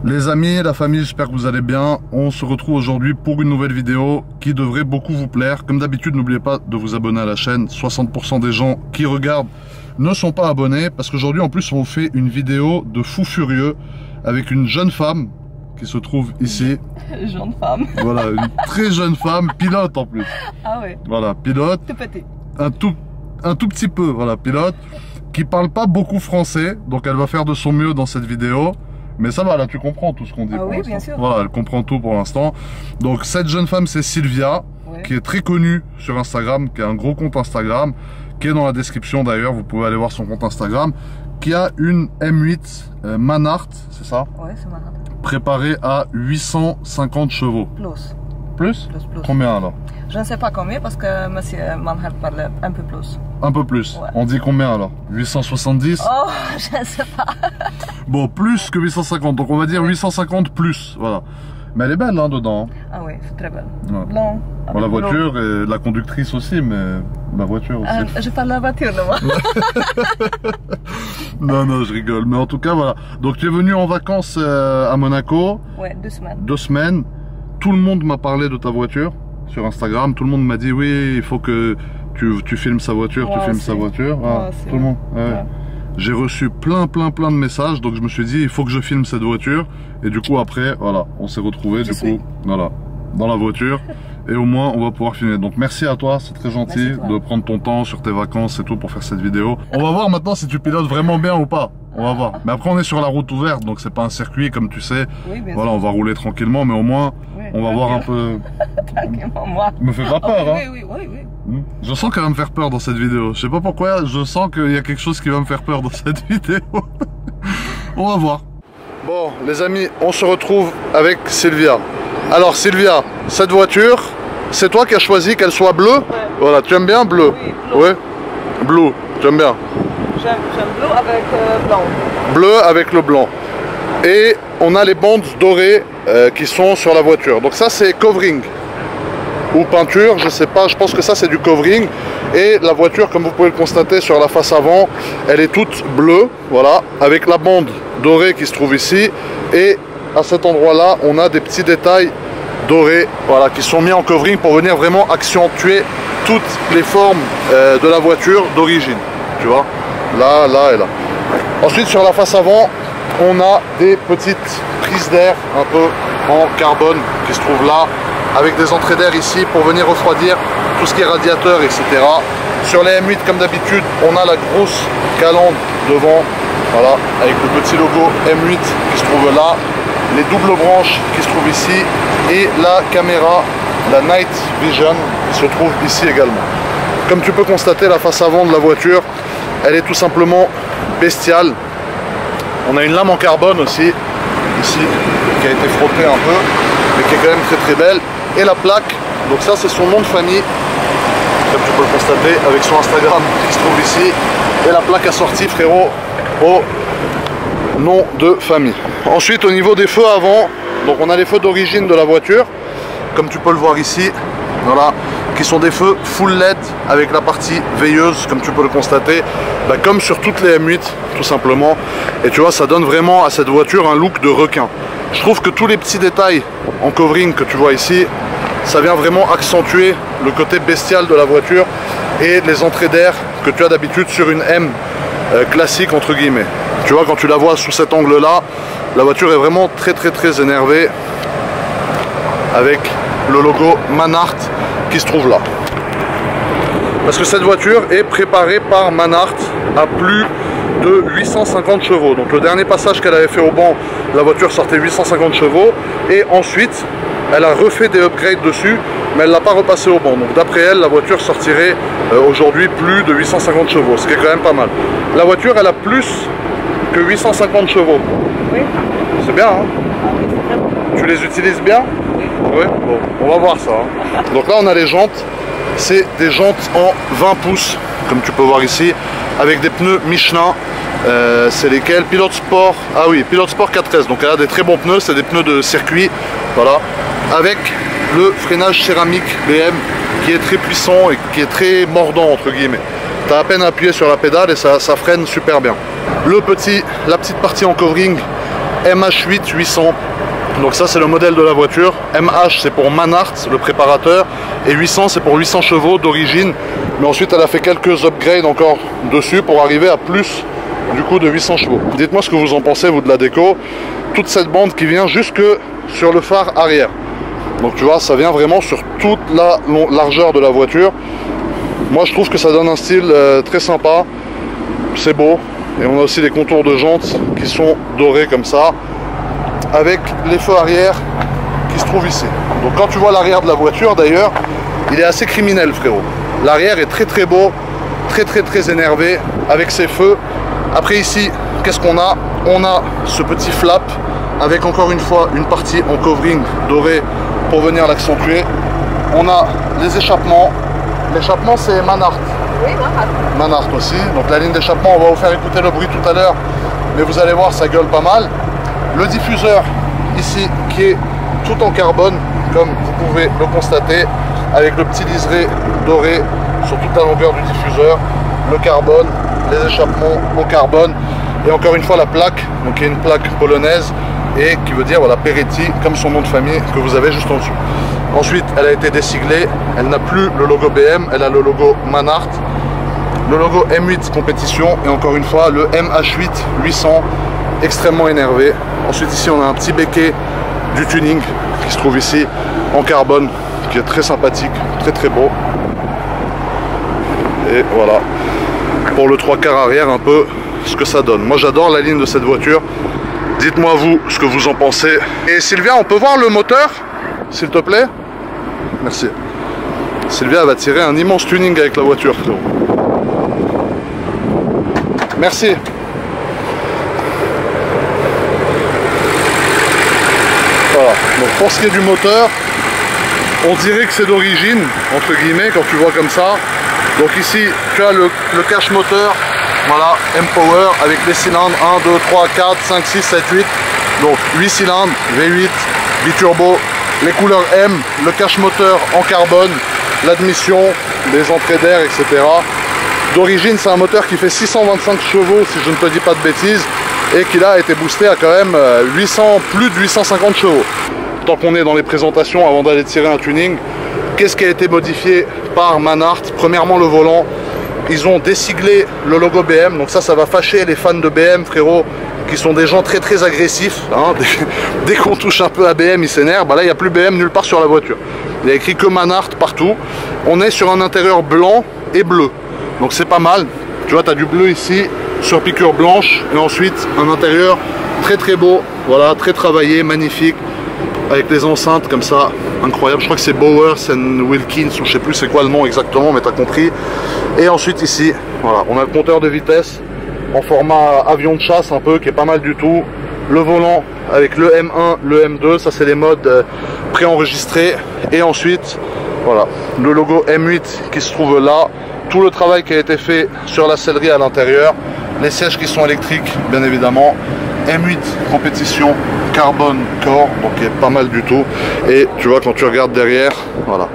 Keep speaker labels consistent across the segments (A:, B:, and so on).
A: Les amis, la famille, j'espère que vous allez bien. On se retrouve aujourd'hui pour une nouvelle vidéo qui devrait beaucoup vous plaire. Comme d'habitude, n'oubliez pas de vous abonner à la chaîne. 60% des gens qui regardent ne sont pas abonnés parce qu'aujourd'hui, en plus, on fait une vidéo de fou furieux avec une jeune femme qui se trouve ici.
B: Jeune femme.
A: Voilà, une très jeune femme, pilote en plus.
B: Ah ouais.
A: Voilà, pilote.
B: Tout petit.
A: Un tout petit peu, voilà, pilote. Qui parle pas beaucoup français, donc elle va faire de son mieux dans cette vidéo. Mais ça va, là tu comprends tout ce qu'on dit.
B: Ah oui, bien sûr.
A: Voilà, elle comprend tout pour l'instant. Donc cette jeune femme, c'est Sylvia,
B: ouais,
A: qui est très connue sur Instagram, qui a un gros compte Instagram, qui est dans la description d'ailleurs, vous pouvez aller voir son compte Instagram, qui a une M8 Manhart, c'est ça?
B: Ouais, c'est Manhart.
A: Préparée à 850 chevaux.
B: Plus.
A: Plus?
B: Plus.
A: Combien alors?
B: Je ne sais pas combien parce que monsieur Manhart parle un peu plus.
A: Un peu plus.
B: Ouais.
A: On dit combien alors? 870?
B: Oh, je ne sais pas.
A: Bon, plus que 850, donc on va dire 850 plus, voilà. Mais elle est belle hein, dedans.
B: Ah oui, c'est très belle.
A: Ouais.
B: Blanc.
A: Bon, la voiture et la conductrice aussi, mais la voiture aussi.
B: Je parle de la voiture, moi.
A: Non, je rigole. Mais en tout cas, voilà. Donc tu es venu en vacances à Monaco.
B: Ouais, 2 semaines.
A: 2 semaines. Tout le monde m'a parlé de ta voiture sur Instagram. Tout le monde m'a dit oui, il faut que tu filmes sa voiture,
B: Moi
A: tu filmes
B: aussi.
A: sa voiture.
B: Moi
A: Ah,
B: aussi.
A: tout le monde. Ouais.
B: Ouais.
A: J'ai reçu plein de messages, donc je me suis dit il faut que je filme cette voiture. Et du coup après, voilà, on s'est retrouvés du coup, voilà, dans la voiture. Et au moins on va pouvoir filmer. Donc merci à toi, c'est très gentil de prendre ton temps sur tes vacances et tout pour faire cette vidéo. On va voir maintenant si tu pilotes vraiment bien ou pas. On va voir. Mais après on est sur la route ouverte, donc c'est pas un circuit comme tu sais.
B: Oui, bien
A: voilà,
B: sûr.
A: on va rouler tranquillement, mais au moins
B: Oui,
A: on va voir un peu.
B: Tranquillement, moi.
A: Me fais pas peur, hein.
B: Oui.
A: Je sens qu'elle va me faire peur dans cette vidéo. Je sais pas pourquoi, je sens qu'il y a quelque chose qui va me faire peur dans cette vidéo. On va voir. Bon, les amis, on se retrouve avec Sylvia. Alors Sylvia, cette voiture, c'est toi qui as choisi qu'elle soit bleue?
B: Ouais.
A: Voilà, tu aimes bien bleu?
B: Oui, bleu.
A: Ouais. Bleu, tu aimes bien?
B: J'aime bleu avec blanc.
A: Bleu avec le blanc. Et on a les bandes dorées qui sont sur la voiture. Donc ça c'est covering. Ou peinture, je sais pas, je pense que ça c'est du covering. Et la voiture, comme vous pouvez le constater sur la face avant, elle est toute bleue, voilà, avec la bande dorée qui se trouve ici. Et à cet endroit là, on a des petits détails dorés, voilà, qui sont mis en covering pour venir vraiment accentuer toutes les formes de la voiture d'origine, tu vois, là et là. Ensuite sur la face avant, on a des petites prises d'air un peu en carbone qui se trouvent là, avec des entrées d'air ici pour venir refroidir tout ce qui est radiateur, etc. Sur les M8, comme d'habitude, on a la grosse calandre devant, voilà, avec le petit logo M8 qui se trouve là, les doubles branches qui se trouvent ici, et la caméra, la Night Vision, qui se trouve ici également. Comme tu peux constater, la face avant de la voiture, elle est tout simplement bestiale. On a une lame en carbone aussi, ici, qui a été frottée un peu, mais qui est quand même très belle. Et la plaque, donc ça c'est son nom de famille, comme tu peux le constater, avec son Instagram qui se trouve ici. Et la plaque assortie, frérot, au nom de famille. Ensuite, au niveau des feux avant, donc on a les feux d'origine de la voiture, comme tu peux le voir ici, voilà, qui sont des feux full LED avec la partie veilleuse, comme tu peux le constater, bah, comme sur toutes les M8 tout simplement. Et tu vois, ça donne vraiment à cette voiture un look de requin. Je trouve que tous les petits détails en covering que tu vois ici, ça vient vraiment accentuer le côté bestial de la voiture et les entrées d'air que tu as d'habitude sur une M classique entre guillemets. Tu vois, quand tu la vois sous cet angle là, la voiture est vraiment très énervée avec le logo Manhart qui se trouve là. Parce que cette voiture est préparée par Manhart à plus de 850 chevaux. Donc le dernier passage qu'elle avait fait au banc, la voiture sortait 850 chevaux. Et ensuite, elle a refait des upgrades dessus, mais elle ne l'a pas repassé au banc. Donc d'après elle, la voiture sortirait aujourd'hui plus de 850 chevaux, ce qui est quand même pas mal. La voiture, elle a plus que 850 chevaux.
B: Oui.
A: C'est bien, hein? Tu les utilises bien? Oui. Bon, on va voir ça. Hein. Donc là, on a les jantes. C'est des jantes en 20 pouces, comme tu peux voir ici, avec des pneus Michelin C'est lesquels? Pilote Sport. Ah oui, Pilote Sport 4S. Donc elle a des très bons pneus, c'est des pneus de circuit. Voilà. Avec le freinage céramique BM qui est très puissant et qui est très mordant entre guillemets. Tu as à peine appuyé sur la pédale et ça freine super bien. La petite partie en covering MH8 800. Donc ça c'est le modèle de la voiture. MH c'est pour Manhart, le préparateur, et 800 c'est pour 800 chevaux d'origine. Mais ensuite elle a fait quelques upgrades encore dessus pour arriver à plus du coup de 800 chevaux. Dites-moi ce que vous en pensez vous de la déco. Toute cette bande qui vient jusque sur le phare arrière. Donc tu vois, ça vient vraiment sur toute la largeur de la voiture. Moi je trouve que ça donne un style très sympa. C'est beau. Et on a aussi des contours de jantes qui sont dorés comme ça, avec les feux arrière qui se trouvent ici. Donc quand tu vois l'arrière de la voiture d'ailleurs, il est assez criminel frérot. L'arrière est très très beau, très énervé avec ses feux. Après ici, qu'est-ce qu'on a? On a ce petit flap avec encore une fois une partie en covering doré pour venir l'accentuer. On a les échappements. L'échappement c'est Manhart.
B: Oui,
A: Manhart aussi. Donc la ligne d'échappement, on va vous faire écouter le bruit tout à l'heure, mais vous allez voir, ça gueule pas mal. Le diffuseur ici qui est tout en carbone, comme vous pouvez le constater, avec le petit liseré doré sur toute la longueur du diffuseur, le carbone, les échappements en carbone, et encore une fois la plaque, donc qui est une plaque polonaise et qui veut dire voilà Peretti comme son nom de famille que vous avez juste en dessous. Ensuite elle a été désiglée, elle n'a plus le logo BM, elle a le logo Manhart, le logo M8 compétition et encore une fois le MH8 800 extrêmement énervé. Ensuite ici on a un petit béquet du tuning qui se trouve ici en carbone qui est très sympathique, très beau. Et voilà pour le 3/4 arrière un peu ce que ça donne. Moi j'adore la ligne de cette voiture. Dites-moi vous ce que vous en pensez. Et Sylvia, on peut voir le moteur s'il te plaît? Merci. Sylvia va tirer un immense tuning avec la voiture frérot. Merci. Voilà, donc pour ce qui est du moteur, on dirait que c'est d'origine, entre guillemets, quand tu vois comme ça. Donc ici, tu as le cache moteur, voilà, M-Power, avec les cylindres 1, 2, 3, 4, 5, 6, 7, 8. Donc 8 cylindres, V8, biturbo, les couleurs M, le cache moteur en carbone, l'admission, les entrées d'air, etc. D'origine, c'est un moteur qui fait 625 chevaux, si je ne te dis pas de bêtises, et qui là a été boosté à quand même plus de 850 chevaux. Tant qu'on est dans les présentations, avant d'aller tirer un tuning, qu'est-ce qui a été modifié par Manhart? Premièrement, le volant. Ils ont désiglé le logo BM, donc ça va fâcher les fans de BM, frérot, qui sont des gens très agressifs. Hein. Dès qu'on touche un peu à BM, ils s'énervent. Bah là, il n'y a plus BM nulle part sur la voiture. Il y a écrit que Manhart partout. On est sur un intérieur blanc et bleu. Donc c'est pas mal. Tu vois, tu as du bleu ici, sur piqûre blanche. Et ensuite, un intérieur très beau. Voilà, très travaillé, magnifique. Avec les enceintes comme ça, incroyable. Je crois que c'est Bowers & Wilkins, ou je sais plus c'est quoi le nom exactement, mais tu as compris. Et ensuite ici, voilà, on a le compteur de vitesse en format avion de chasse un peu, qui est pas mal du tout. Le volant avec le M1, le M2, ça c'est les modes préenregistrés. Et ensuite, voilà, le logo M8 qui se trouve là. Tout le travail qui a été fait sur la sellerie à l'intérieur. Les sièges qui sont électriques, bien évidemment. M8 compétition carbone core, donc qui est pas mal du tout. Et tu vois, quand tu regardes derrière, voilà,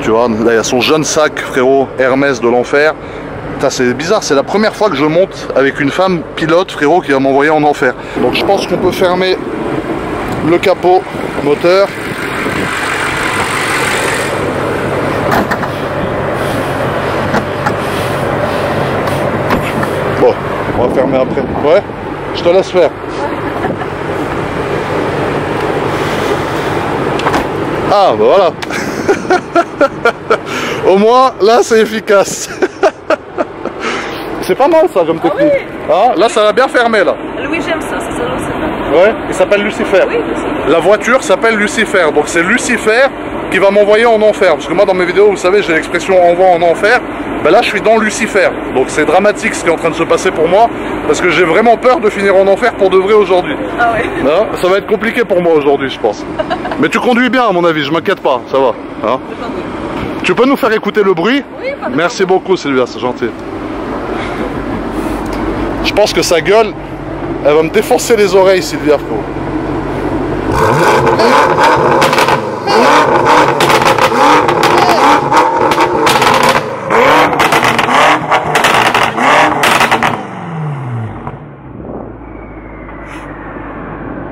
A: tu vois, là il y a son jeune sac, frérot, Hermès de l'enfer. C'est bizarre, c'est la première fois que je monte avec une femme pilote, frérot, qui va m'envoyer en enfer. Donc je pense qu'on peut fermer le capot moteur. Bon, on va fermer après. Ouais, je te laisse faire. Ah, bah voilà. Au moins, là, c'est efficace. C'est pas mal, ça, comme technique. Ah, là, ça va bien fermer, là.
B: Oui, j'aime ça, c'est ça, Lucifer.
A: Ouais, il s'appelle Lucifer.
B: Oui, Lucifer.
A: La voiture s'appelle Lucifer. Donc, c'est Lucifer qui va m'envoyer en enfer. Parce que moi, dans mes vidéos, vous savez, j'ai l'expression envoi en enfer. Ben là, je suis dans Lucifer. Donc, c'est dramatique ce qui est en train de se passer pour moi. Parce que j'ai vraiment peur de finir en enfer pour de vrai aujourd'hui.
B: Ah ouais.
A: Hein, ça va être compliqué pour moi aujourd'hui, je pense. Mais tu conduis bien, à mon avis, je m'inquiète pas, ça va. Hein. Tu peux nous faire écouter le bruit?
B: Oui, pas de
A: Merci beaucoup, Sylvia, c'est gentil. Je pense que sa gueule, elle va me défoncer les oreilles, Sylvia, frérot.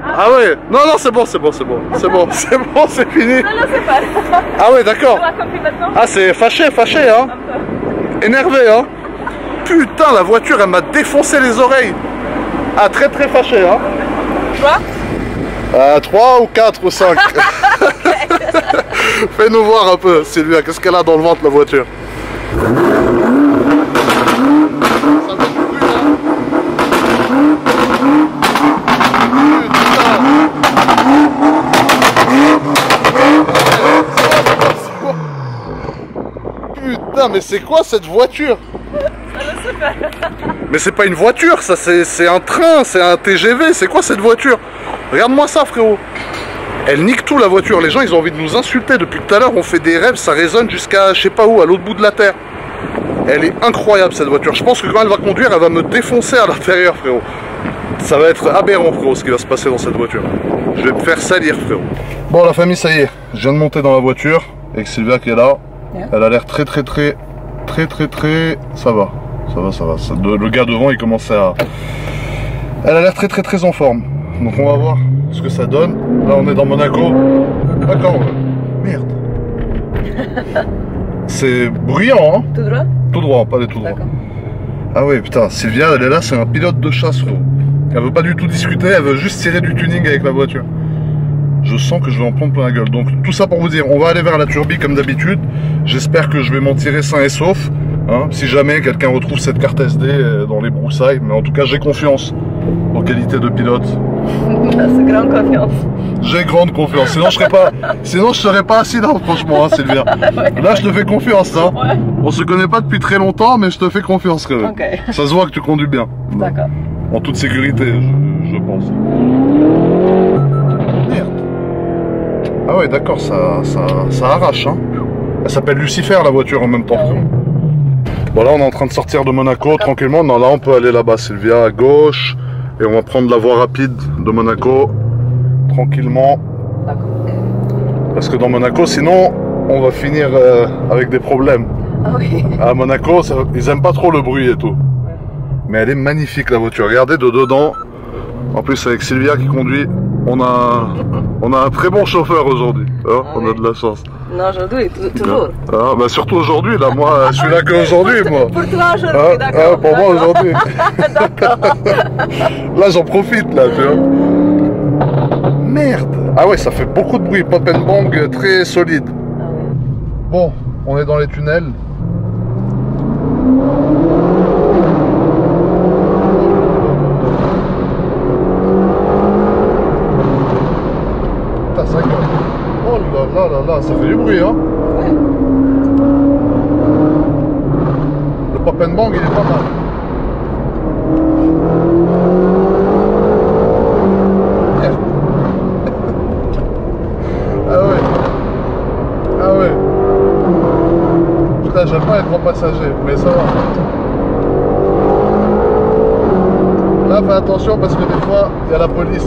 A: Ah ouais, non, non, c'est bon, c'est bon, c'est bon, c'est bon, c'est bon, c'est fini.
B: Non, non, c'est pas.
A: Ah ouais, d'accord.
B: Tu l'as compris maintenant?
A: Ah, c'est fâché, fâché, hein. Énervé, hein. Putain, la voiture, elle m'a défoncé les oreilles. Ah, très, très fâché, hein.
B: 3?
A: 3 ou 4 ou 5. Fais-nous voir un peu, Sylvia, qu'est-ce qu'elle a dans le ventre, la voiture. Putain, mais c'est quoi cette voiture? Mais c'est pas une voiture, ça, c'est un train, c'est un TGV, c'est quoi cette voiture? Regarde-moi ça, frérot. Elle nique tout, la voiture. Les gens, ils ont envie de nous insulter. Depuis tout à l'heure, on fait des rêves, ça résonne jusqu'à je sais pas où, à l'autre bout de la terre. Elle est incroyable, cette voiture. Je pense que quand elle va conduire, elle va me défoncer à l'intérieur, frérot. Ça va être aberrant, frérot, ce qui va se passer dans cette voiture. Je vais me faire salir, frérot. Bon, la famille, ça y est. Je viens de monter dans la voiture avec Sylvia qui est là. Elle a l'air très. Ça va. Le gars devant, il commence à... Elle a l'air très en forme. Donc on va voir ce que ça donne. Là, on est dans Monaco. D'accord. Merde. C'est bruyant, hein.
B: Tout droit?
A: Tout droit, pas des tout droits. Ah oui, putain, Sylvia, elle est là, c'est un pilote de chasse, frérot. Elle veut pas du tout discuter, elle veut juste tirer du tuning avec la voiture. Je sens que je vais en prendre plein la gueule. Donc tout ça pour vous dire, on va aller vers la turbie comme d'habitude. J'espère que je vais m'en tirer sain et sauf. Hein, si jamais quelqu'un retrouve cette carte SD dans les broussailles. Mais en tout cas, j'ai confiance en qualité de pilote.
B: C'est grande confiance.
A: J'ai grande confiance. Sinon, je serais pas assis là, franchement, hein, Sylvia. Là, je te fais confiance. Hein.
B: Ouais.
A: On se connaît pas depuis très longtemps, mais je te fais confiance quand même.
B: Okay.
A: Ça se voit que tu conduis bien.
B: D'accord.
A: En toute sécurité, je pense. Merde. Ah ouais, d'accord, ça arrache. Hein. Elle s'appelle Lucifer, la voiture, en même temps. Bon, là, on est en train de sortir de Monaco tranquillement. Non, là, on peut aller là-bas, Sylvia, à gauche. Et on va prendre la voie rapide de Monaco, tranquillement.
B: D'accord.
A: Parce que dans Monaco, sinon, on va finir avec des problèmes.
B: Ah oui.
A: À Monaco, ils aiment pas trop le bruit et tout. Mais elle est magnifique, la voiture. Regardez de dedans. En plus, avec Sylvia qui conduit, on a un très bon chauffeur aujourd'hui. Hein, on a de la chance.
B: Non, aujourd'hui, toujours.
A: Ah, bah surtout aujourd'hui, là, moi, je suis là qu'aujourd'hui, moi.
B: Pour toi aujourd'hui, d'accord.
A: Pour moi aujourd'hui. Là, j'en profite, là, tu vois. Merde. Ah ouais, ça fait beaucoup de bruit. Pop and bang très solide.
B: Ah oui.
A: Bon, on est dans les tunnels. Ça gueule. Oh là, ça fait du bruit, hein.
B: Ouais.
A: Le pop and bang, il est pas mal. Ah ouais. Putain, j'aime pas être en passager, mais ça va. Là, fais attention parce que des fois, il y a la police.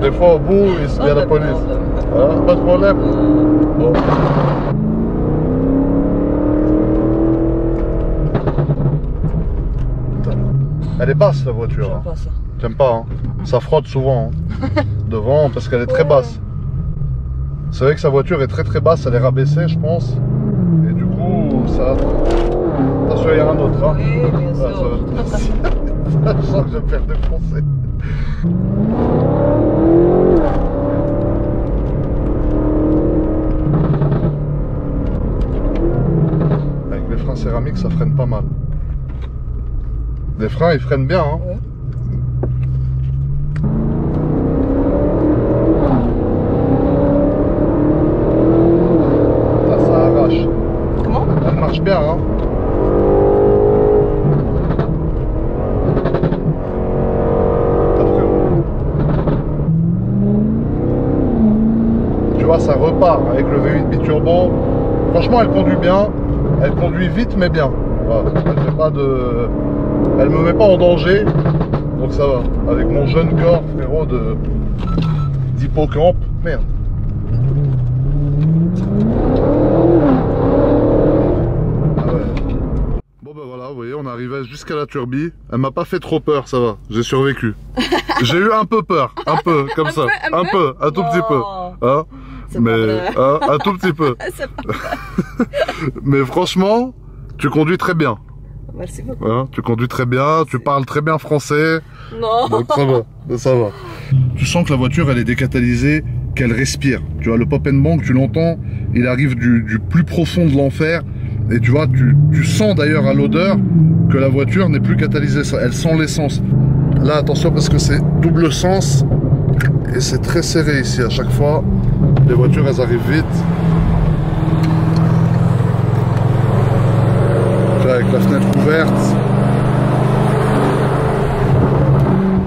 A: Des fois, au bout, il y a la police. Ah, pas de problème. Bon. Elle est basse, la voiture.
B: J'aime pas ça.
A: T'aimes pas, hein. Ça frotte souvent, hein. Devant, parce qu'elle est très basse. C'est vrai que sa voiture est très basse, elle est rabaissée, je pense. Et du coup, ça... Attention, il y a un autre, hein.
B: Oui, bien sûr.
A: Je sens que je vais me faire défoncer. Avec les freins céramiques, ça freine pas mal. Les freins, ils freinent bien, hein.
B: Ouais.
A: Ça arrache.
B: Comment?
A: Elle marche bien, hein. Tu vois, ça repart avec le V8 biturbo. Franchement, elle conduit bien. Elle conduit vite, mais bien. Voilà. Elle fait pas de... Elle me met pas en danger. Donc ça va. Avec mon jeune corps, frérot, d'hippocampe. Merde. Ah ouais. Bon bah voilà, vous voyez, on arrivait jusqu'à la Turbie. Elle m'a pas fait trop peur, ça va. J'ai survécu. J'ai eu un peu peur, un peu, comme ça. Un tout petit peu. Hein? Mais hein, un tout petit peu. Mais franchement, tu conduis très bien.
B: Merci beaucoup.
A: Hein, tu conduis très bien, tu parles très bien français.
B: Non.
A: Donc ça va, ça va. Tu sens que la voiture, elle est décatalysée, qu'elle respire. Tu vois, le pop and bang, tu l'entends, il arrive du plus profond de l'enfer. Et tu vois, tu sens d'ailleurs à l'odeur que la voiture n'est plus catalysée. Elle sent l'essence. Là, attention parce que c'est double sens. Et c'est très serré ici à chaque fois. Les voitures, elles arrivent vite. Avec la fenêtre ouverte.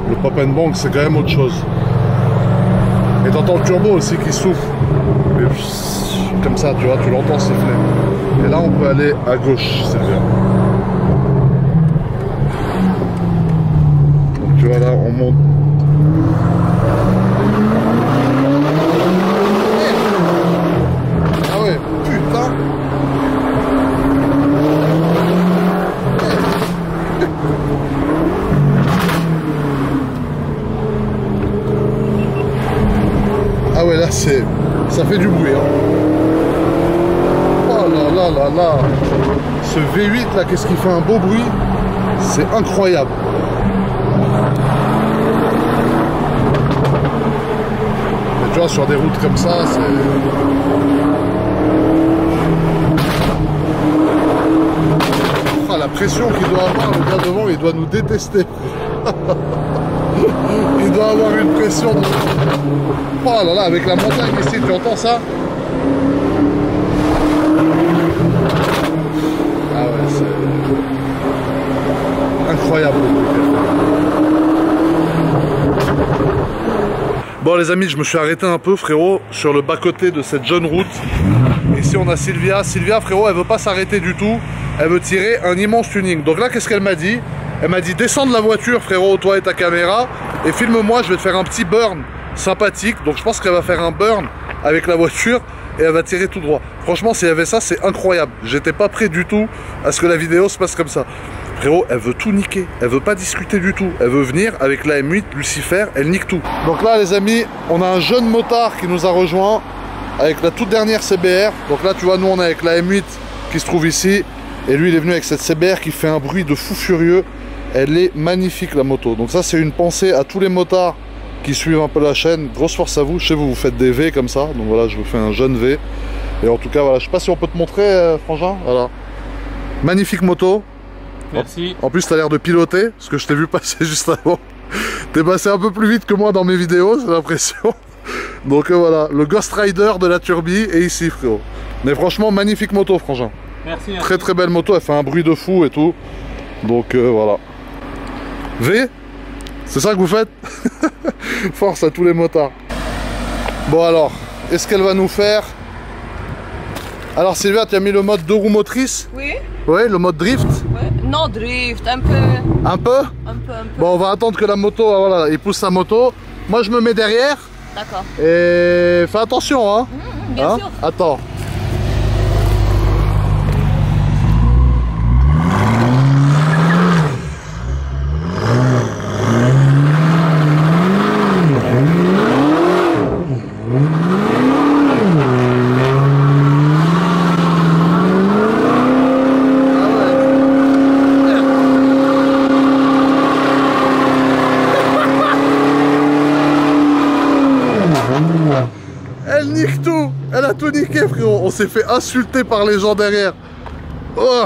A: Le pop and bang, c'est quand même autre chose. Et t'entends le turbo aussi qui souffle. Et comme ça, tu vois, tu l'entends siffler. Et là, on peut aller à gauche, c'est bien. Donc tu vois là, on monte. Ah ouais, putain. Ah ouais, là c'est... ça fait du bruit hein. Oh là là là là. Ce V8 là, qu'est-ce qui fait un beau bruit. C'est incroyable. Et tu vois, sur des routes comme ça, c'est... Oh, la pression qu'il doit avoir, le gars devant, il doit nous détester. Il doit avoir une pression de... Oh là là, avec la montagne ici, tu entends ça? Ah ouais, c'est... incroyable. Bon les amis, je me suis arrêté un peu frérot sur le bas-côté de cette jeune route. Ici on a Sylvia. Sylvia frérot, elle veut pas s'arrêter du tout. Elle veut tirer un immense tuning. Donc là, qu'est-ce qu'elle m'a dit? Elle m'a dit descends de la voiture frérot, toi et ta caméra, et filme-moi, je vais te faire un petit burn sympathique. Donc je pense qu'elle va faire un burn avec la voiture et elle va tirer tout droit. Franchement, s'il y avait ça, c'est incroyable. J'étais pas prêt du tout à ce que la vidéo se passe comme ça. Frérot, elle veut tout niquer, elle veut pas discuter du tout. Elle veut venir avec la M8 Lucifer, elle nique tout. Donc là les amis, on a un jeune motard qui nous a rejoint avec la toute dernière CBR. Donc là tu vois, nous on est avec la M8 qui se trouve ici. Et lui il est venu avec cette CBR qui fait un bruit de fou furieux. Elle est magnifique la moto. Donc ça c'est une pensée à tous les motards qui suivent un peu la chaîne. Grosse force à vous, je sais vous faites des V comme ça. Donc voilà, je vous fais un jeune V. Et en tout cas voilà, je sais pas si on peut te montrer Frangin. Voilà. Magnifique moto.
C: Merci.
A: En plus, tu as l'air de piloter, parce que je t'ai vu passer juste avant. T'es passé un peu plus vite que moi dans mes vidéos, j'ai l'impression. Donc voilà, le Ghost Rider de la Turbie est ici, frérot. Mais franchement, magnifique moto, Frangin.
C: Merci.
A: Très très belle moto, elle fait un bruit de fou et tout. Donc voilà. V, c'est ça que vous faites? Force à tous les motards. Bon alors, est-ce qu'elle va nous faire... Alors Sylvia, tu as mis le mode 2 roues motrices?
B: Oui.
A: Oui, le mode drift?
B: Ouais. Non, drift, un peu.
A: Un peu?
B: Un peu.
A: Bon, on va attendre que la moto, voilà, il pousse sa moto. Moi, je me mets derrière.
B: D'accord.
A: Et fais attention, hein.
B: Bien sûr.
A: Attends. Elle nique tout. Elle a tout niqué, frérot. On s'est fait insulter par les gens derrière. Oh.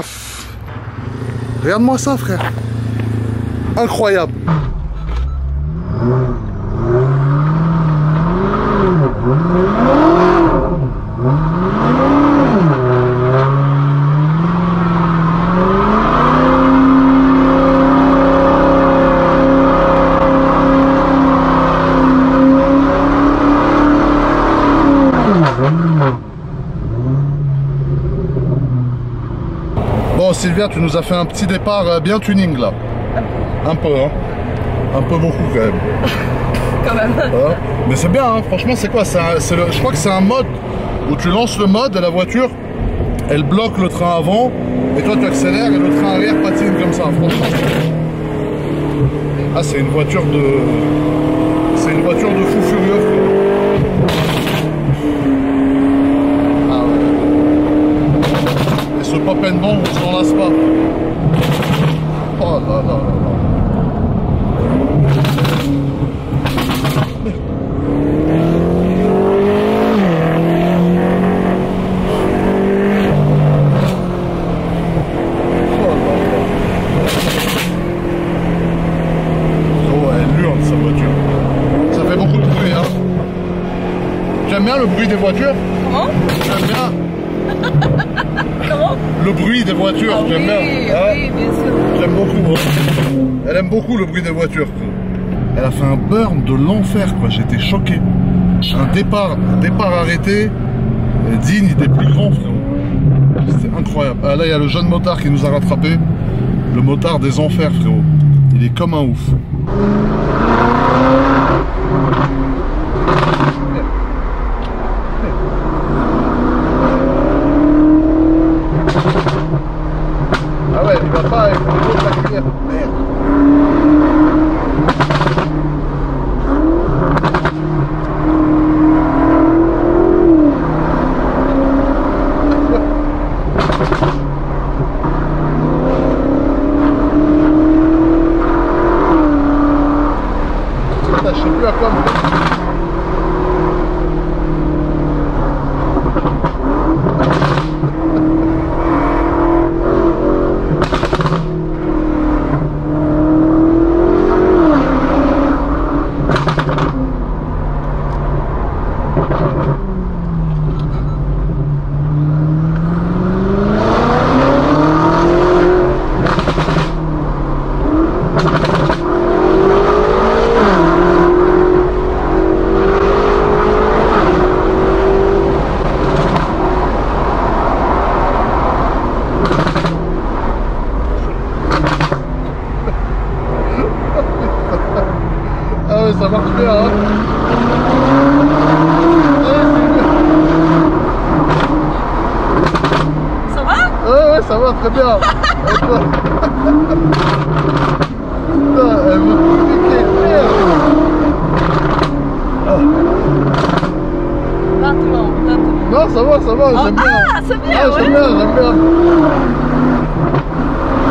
A: Regarde-moi ça, frère. Incroyable. Bon Sylvia, tu nous as fait un petit départ bien tuning là. Un peu, hein. Un peu beaucoup quand même.
B: Quand même.
A: Hein. Mais c'est bien, hein. Franchement, c'est quoi? Je crois que c'est un mode où tu lances le mode et la voiture, elle bloque le train avant, et toi tu accélères et le train arrière patine comme ça. Franchement, ah, c'est une voiture de... C'est une voiture de fou furieux. Ah ouais. Et ce pop and bang, on s'en lasse pas. Oh là là là là. J'aime bien le bruit des voitures.
B: Comment?
A: J'aime bien.
B: Comment?
A: Le bruit des voitures,
B: Ah,
A: j'aime
B: oui,
A: bien. Hein?
B: Oui, bien sûr.
A: J'aime beaucoup. Hein. Elle aime beaucoup le bruit des voitures. Elle a fait un burn de l'enfer, quoi. J'étais choqué. Un départ arrêté, digne des plus grands, frérot. C'était incroyable. Ah, là, il y a le jeune motard qui nous a rattrapé. Le motard des enfers, frérot. Il est comme un ouf. Ah ouais, il va pas avec le dos de la cuillère. Merde. Putain, je sais plus à quoi me faire. Ah ouais, ça marche bien, hein.
B: Ça va?
A: Ouais, ça va très bien. Et toi? Putain, elle me piquer, merde.
B: Lentement, lentement.
A: Non, ça va, j'aime bien.
B: Ah, c'est bien,
A: Ah,
B: ouais.
A: j'aime bien.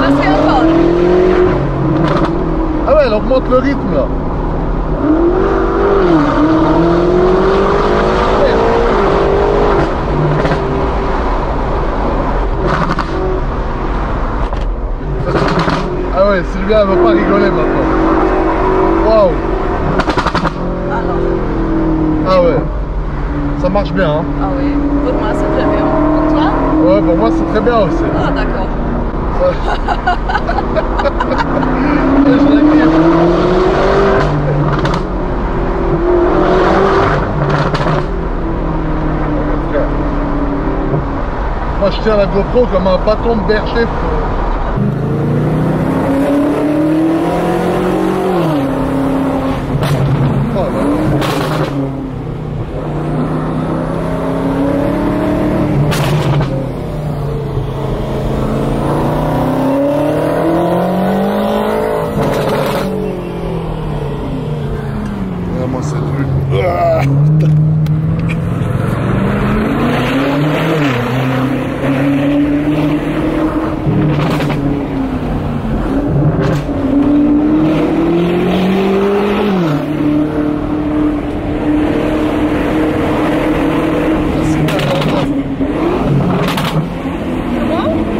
B: Laissez encore.
A: Ah ouais, elle augmente le rythme, là. Ah ouais, Sylvia, elle va pas rigoler maintenant. Waouh.
B: Alors.
A: Ah ouais. Ça marche bien, hein.
B: Ah oui, pour moi c'est très bien. Pour toi?
A: Ouais, pour moi c'est très bien aussi.
B: Ah d'accord.
A: Je la kiffe. Moi je tiens la GoPro comme un bâton de berger. Oh là là. Moi c'est du... Ah,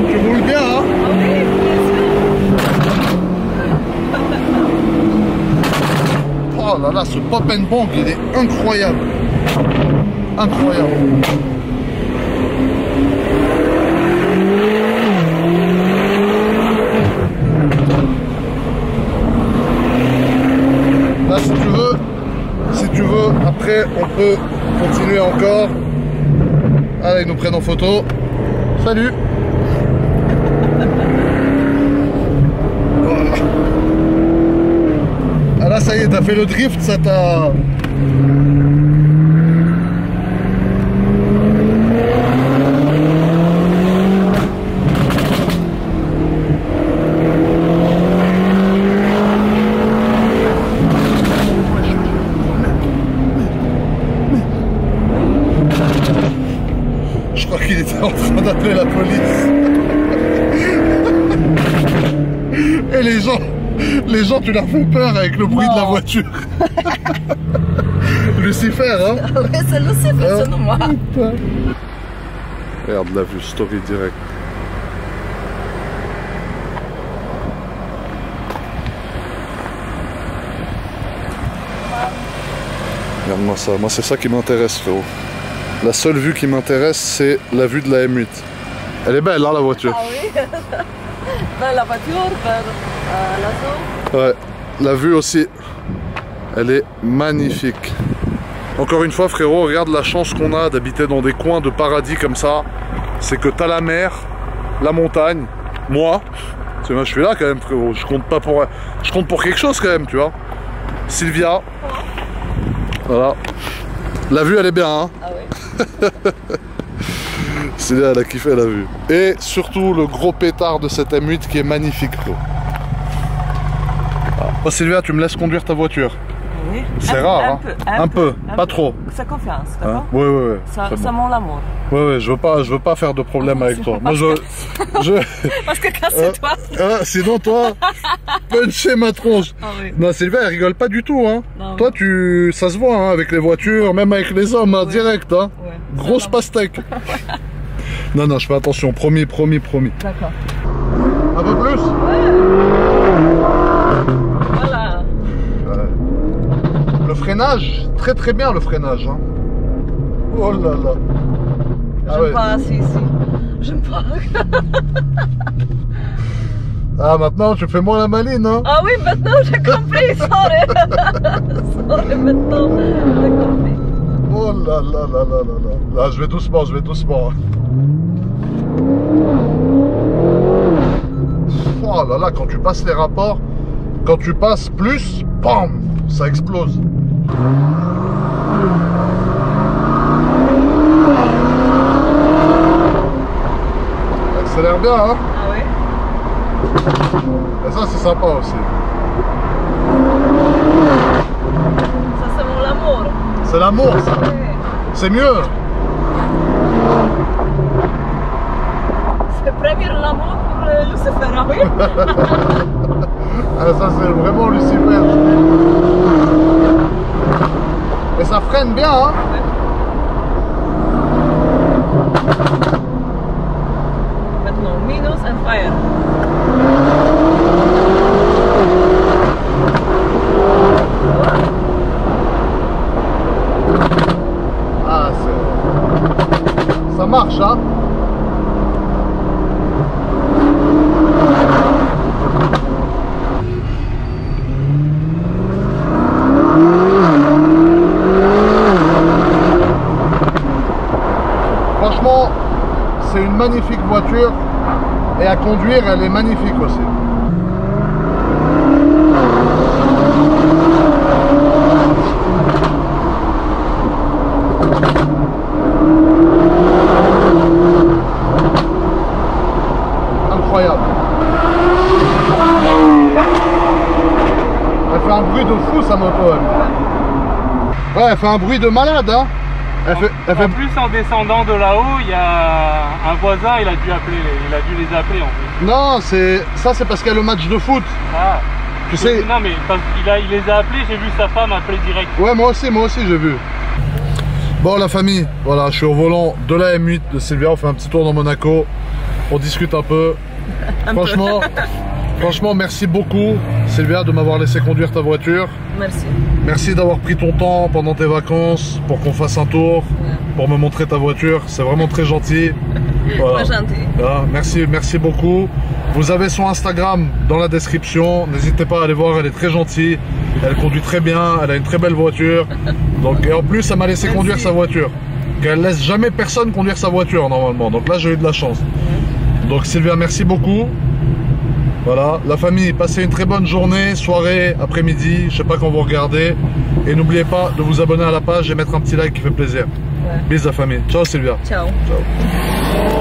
A: tu roules bien, hein?
B: Ah oui, bien sûr.
A: Oh là là, ce pop and bang, il est incroyable. Incroyable. Là, si tu veux, après, on peut continuer encore. Allez, ils nous prennent en photo. Salut. Oh. Là, ça y est, t'as fait le drift, ça t'a... Je crois qu'il était en train d'appeler la police. Et les gens, tu leur fais peur avec le bruit de la voiture. Lucifer, hein?
B: Ah ouais, c'est Lucifer, c'est nous, moi.
A: Regarde la vue, story direct. Regarde-moi ça, moi c'est ça qui m'intéresse, frérot. La seule vue qui m'intéresse, c'est la vue de la M8. Elle est belle, hein, la voiture.
B: Ah oui. Dans la voiture, vers la zone.
A: Ouais, la vue aussi, elle est magnifique. Encore une fois, frérot, regarde la chance qu'on a d'habiter dans des coins de paradis comme ça. C'est que t'as la mer, la montagne, moi. Tu vois, je suis là quand même, frérot. Je compte pour quelque chose quand même, tu vois. Sylvia. Voilà. La vue, elle est bien, hein.
B: Ah oui.
A: Sylvia, elle a kiffé la vue. Et surtout, le gros pétard de cette M8 qui est magnifique, frérot. Oh, Sylvia, tu me laisses conduire ta voiture?
B: Oui.
A: C'est rare, hein. Un peu, pas trop.
B: C'est confiance, d'accord?
A: Oui, oui, oui.
B: Ça mon amour.
A: Oui, oui, je veux pas faire de problème avec toi. Moi,
B: Parce que quand c'est toi.
A: Sinon, toi, puncher ma tronche.
B: Ah oui.
A: Non, Sylvia, elle rigole pas du tout, hein.
B: Non,
A: toi, ça se voit, hein, avec les voitures, même avec les hommes, hein,
B: oui.
A: direct, hein.
B: Oui.
A: Grosse pastèque. Non, non, je fais attention, promis, promis, promis.
B: D'accord.
A: Un peu plus?
B: Ouais. Voilà.
A: Le freinage, très très bien le freinage, hein. Oh là là.
B: J'aime pas ici. J'aime pas.
A: Ah, maintenant tu fais moins la maline, hein.
B: Ah oui, maintenant j'ai compris, sorry. Sorry, maintenant j'ai compris.
A: Oh là là là là là là. Là, je vais doucement, je vais doucement. Oh là là, quand tu passes les rapports, quand tu passes plus, bam, ça explose. Ça accélère bien, hein.
B: Ah oui.
A: Et ça, c'est sympa aussi.
B: Ça, c'est mon amour.
A: C'est l'amour, ça.
B: Oui.
A: C'est mieux.
B: C'est premier l'amour pour Lucifer, ah oui.
A: Ah, ça, c'est vraiment Lucifer. Et ça freine bien, hein.
B: Maintenant, minus and fire.
A: Ah, ça marche, hein. Franchement, c'est une magnifique voiture et à conduire, elle est magnifique aussi. Incroyable. Elle fait un bruit de fou, sa moto, elle. Ouais, elle fait un bruit de malade, hein. Elle fait...
C: En plus, en descendant de là-haut, il y a un voisin, il a dû les appeler en fait.
A: Non, ça c'est parce qu'il y a le match de foot.
C: Ah.
A: Tu sais.
C: Non mais parce il les a appelés, j'ai vu sa femme appeler direct.
A: Ouais, moi aussi j'ai vu. Bon, la famille, voilà, je suis au volant de la M8 de Sylvia, on fait un petit tour dans Monaco, on discute un peu. Franchement, merci beaucoup Sylvia de m'avoir laissé conduire ta voiture.
B: Merci.
A: Merci d'avoir pris ton temps pendant tes vacances pour qu'on fasse un tour, pour me montrer ta voiture. C'est vraiment très gentil. Voilà.
B: Très gentil.
A: Voilà, merci beaucoup. Vous avez son Instagram dans la description. N'hésitez pas à aller voir, elle est très gentille. Elle conduit très bien, elle a une très belle voiture. Donc, et en plus, elle m'a laissé conduire sa voiture. Elle laisse jamais personne conduire sa voiture normalement. Donc là, j'ai eu de la chance. Donc Sylvia, merci beaucoup. Voilà, la famille, passez une très bonne journée, soirée, après-midi, je sais pas quand vous regardez. Et n'oubliez pas de vous abonner à la page et mettre un petit like qui fait plaisir.
B: Ouais.
A: Bisous la famille. Ciao Sylvia.
B: Ciao.
A: Ciao.